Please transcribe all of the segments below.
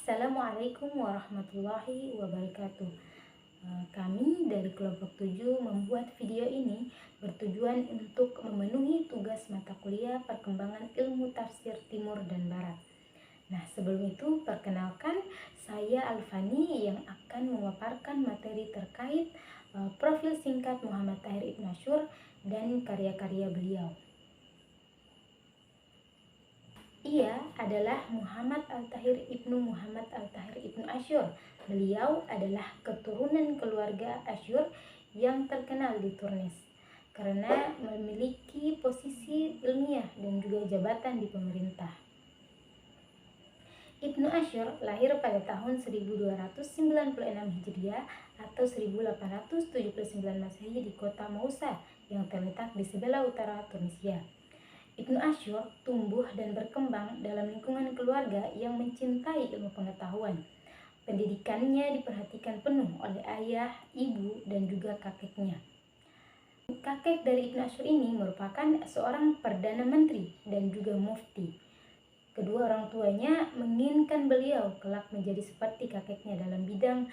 Assalamualaikum warahmatullahi wabarakatuh. Kami dari kelompok 7 membuat video ini bertujuan untuk memenuhi tugas mata kuliah perkembangan ilmu tafsir Timur dan Barat. Nah, sebelum itu perkenalkan saya Alfani yang akan memaparkan materi terkait profil singkat Muhammad Tahir Ibnu Asyur dan karya-karya beliau. Ia adalah Muhammad Al-Tahir Ibnu Muhammad Al-Tahir Ibnu Asyur. Beliau adalah keturunan keluarga Asyur yang terkenal di Turnes karena memiliki posisi ilmiah dan juga jabatan di pemerintah. Ibnu Asyur lahir pada tahun 1296 Hijriah atau 1879 Masehi di kota Mausa yang terletak di sebelah utara Tunisia. Ibnu Asyur tumbuh dan berkembang dalam lingkungan keluarga yang mencintai ilmu pengetahuan. Pendidikannya diperhatikan penuh oleh ayah, ibu, dan juga kakeknya. Kakek dari Ibnu Asyur ini merupakan seorang perdana menteri dan juga mufti. Kedua orang tuanya menginginkan beliau kelak menjadi seperti kakeknya dalam bidang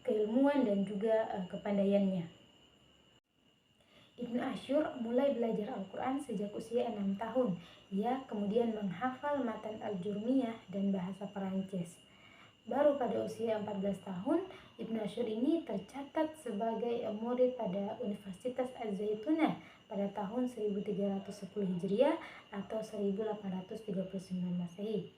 keilmuan dan juga kepandaiannya. Ibnu Asyur mulai belajar Al-Quran sejak usia 6 tahun. Ia kemudian menghafal matan Al-Jurmiyah dan bahasa Perancis. Baru pada usia 14 tahun, Ibnu Asyur ini tercatat sebagai murid pada Universitas Az-Zaitunah pada tahun 1310 Hijriah atau 1839 Masehi.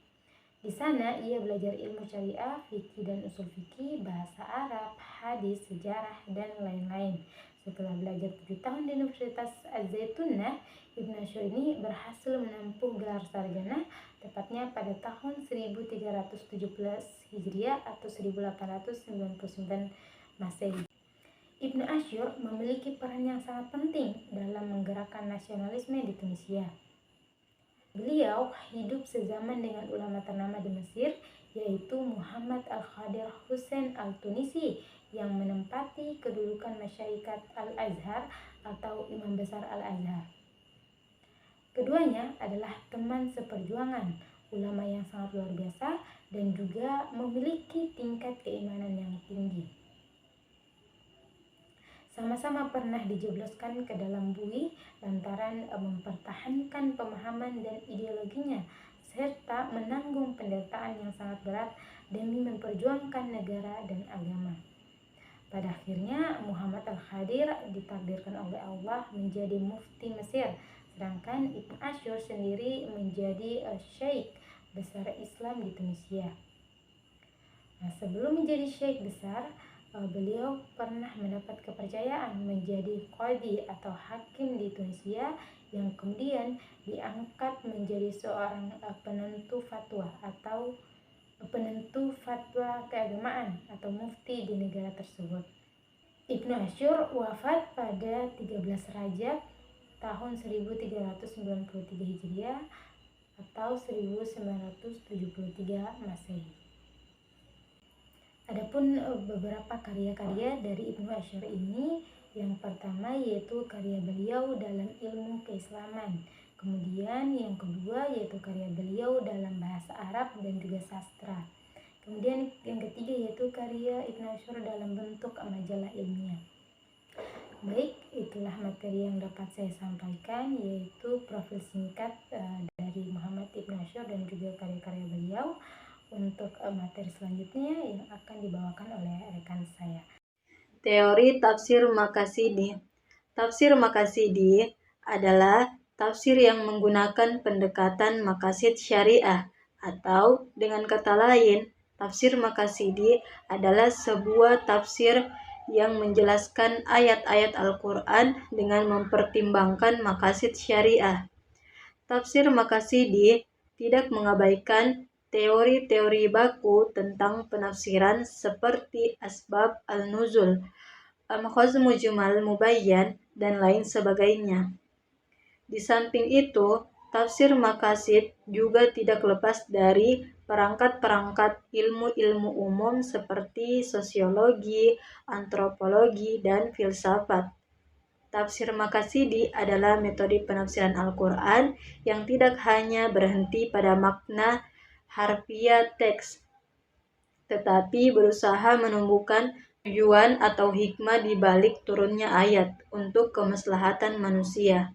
Di sana ia belajar ilmu syariah, fikih dan usul fikih, bahasa Arab, hadis, sejarah, dan lain-lain. Setelah belajar 7 tahun di Universitas Az-Zaitunah, Ibnu Asyur ini berhasil menempuh gelar sarjana tepatnya pada tahun 1317 Hijriah atau 1899 Masehi. Ibnu Asyur memiliki peran yang sangat penting dalam menggerakkan nasionalisme di Tunisia. Beliau hidup sezaman dengan ulama ternama di Mesir, yaitu Muhammad Al-Khadir Hussein Al-Tunisi yang menempati kedudukan Masyaikat Al-Azhar atau Imam Besar Al-Azhar. Keduanya adalah teman seperjuangan, ulama yang sangat luar biasa dan juga memiliki tingkat keimanan yang tinggi. Sama-sama pernah dijebloskan ke dalam bui lantaran mempertahankan pemahaman dan ideologinya serta menanggung penderitaan yang sangat berat demi memperjuangkan negara dan agama. Pada akhirnya Muhammad Al-Khadir ditakdirkan oleh Allah menjadi mufti Mesir, sedangkan Ibnu Asyur sendiri menjadi syekh besar Islam di Tunisia. Nah, sebelum menjadi syekh besar, beliau pernah mendapat kepercayaan menjadi qadhi atau hakim di Tunisia yang kemudian diangkat menjadi seorang penentu fatwa atau penentu fatwa keagamaan atau mufti di negara tersebut. Ibnu Asyur wafat pada 13 Rajab tahun 1393 Hijriah atau 1973 Masehi. Adapun beberapa karya-karya dari Ibnu Asyur ini, yang pertama yaitu karya beliau dalam ilmu keislaman. Kemudian yang kedua yaitu karya beliau dalam bahasa Arab dan juga sastra. Kemudian yang ketiga yaitu karya Ibnu Asyur dalam bentuk majalah ilmiah. Baik, itulah materi yang dapat saya sampaikan, yaitu profil singkat dari Muhammad Ibnu Asyur dan juga karya-karya beliau. Untuk materi selanjutnya yang akan dibawakan oleh rekan saya. Teori tafsir Maqasidi. Tafsir Maqasidi adalah tafsir yang menggunakan pendekatan maqasid syariah, atau dengan kata lain, tafsir Maqasidi adalah sebuah tafsir yang menjelaskan ayat-ayat Al-Quran dengan mempertimbangkan maqasid syariah. Tafsir Maqasidi tidak mengabaikan teori-teori baku tentang penafsiran seperti asbab al-nuzul, makhaz mujmal mubayyan, dan lain sebagainya. Di samping itu, tafsir maqasid juga tidak lepas dari perangkat-perangkat ilmu-ilmu umum seperti sosiologi, antropologi, dan filsafat. Tafsir Maqasidi adalah metode penafsiran Al-Quran yang tidak hanya berhenti pada makna harfiah teks, tetapi berusaha menumbuhkan tujuan atau hikmah di balik turunnya ayat untuk kemaslahatan manusia.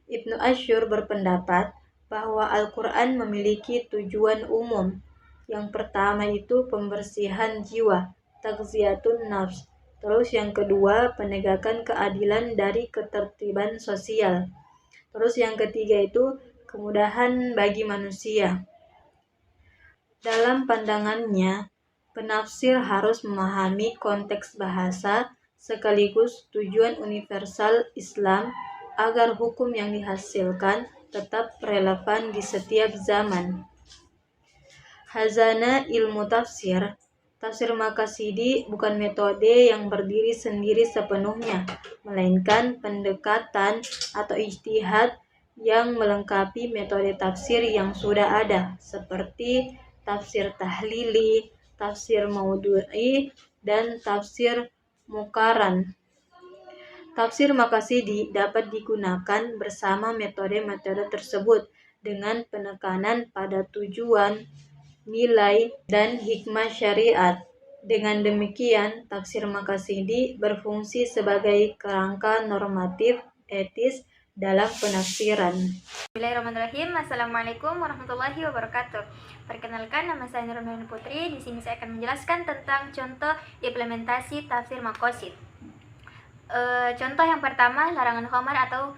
Ibnu Asyur berpendapat bahwa Al-Quran memiliki tujuan umum. Yang pertama itu pembersihan jiwa, taghziyatun nafs. Terus yang kedua penegakan keadilan dari ketertiban sosial. Terus yang ketiga itu kemudahan bagi manusia. Dalam pandangannya, penafsir harus memahami konteks bahasa sekaligus tujuan universal Islam agar hukum yang dihasilkan tetap relevan di setiap zaman. Khazanah ilmu tafsir. Tafsir Maqasidi bukan metode yang berdiri sendiri sepenuhnya, melainkan pendekatan atau ijtihad yang melengkapi metode tafsir yang sudah ada, seperti tafsir tahlili, tafsir maudhu'i, dan tafsir muqaran. Tafsir Maqasidi dapat digunakan bersama metode-metode tersebut dengan penekanan pada tujuan, nilai, dan hikmah syariat. Dengan demikian, tafsir Maqasidi berfungsi sebagai kerangka normatif etis dalam penafsiran. Bismillahirrahmanirrahim. Assalamualaikum warahmatullahi wabarakatuh. Perkenalkan, nama saya Nurul Putri. Di sini saya akan menjelaskan tentang contoh implementasi tafsir Maqasid. Contoh yang pertama, larangan khamar atau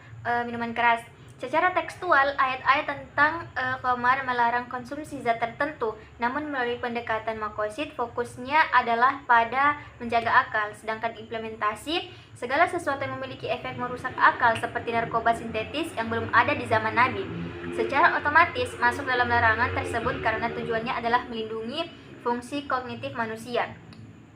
minuman keras. Secara tekstual, ayat-ayat tentang khamar melarang konsumsi zat tertentu, namun melalui pendekatan Maqasid fokusnya adalah pada menjaga akal, sedangkan implementasi segala sesuatu yang memiliki efek merusak akal seperti narkoba sintetis yang belum ada di zaman Nabi, secara otomatis masuk dalam larangan tersebut karena tujuannya adalah melindungi fungsi kognitif manusia.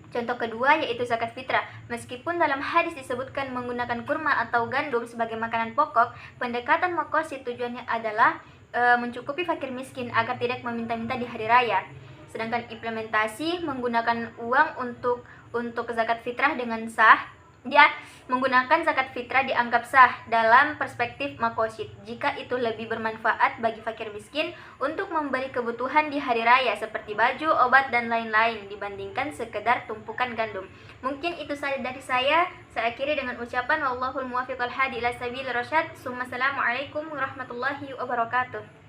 Contoh kedua yaitu zakat fitrah. Meskipun dalam hadis disebutkan menggunakan kurma atau gandum sebagai makanan pokok, pendekatan Maqasid tujuannya adalah mencukupi fakir miskin agar tidak meminta-minta di hari raya. Sedangkan implementasi menggunakan uang untuk zakat fitrah dengan sah. Menggunakan zakat fitrah dianggap sah dalam perspektif Maqasid jika itu lebih bermanfaat bagi fakir miskin untuk membeli kebutuhan di hari raya seperti baju, obat, dan lain-lain dibandingkan sekedar tumpukan gandum. Mungkin itu saja dari saya. Saya akhiri dengan ucapan wallahul muwaffiq wal hadi ila sabilir rasyad. Assalamualaikum warahmatullahi wabarakatuh.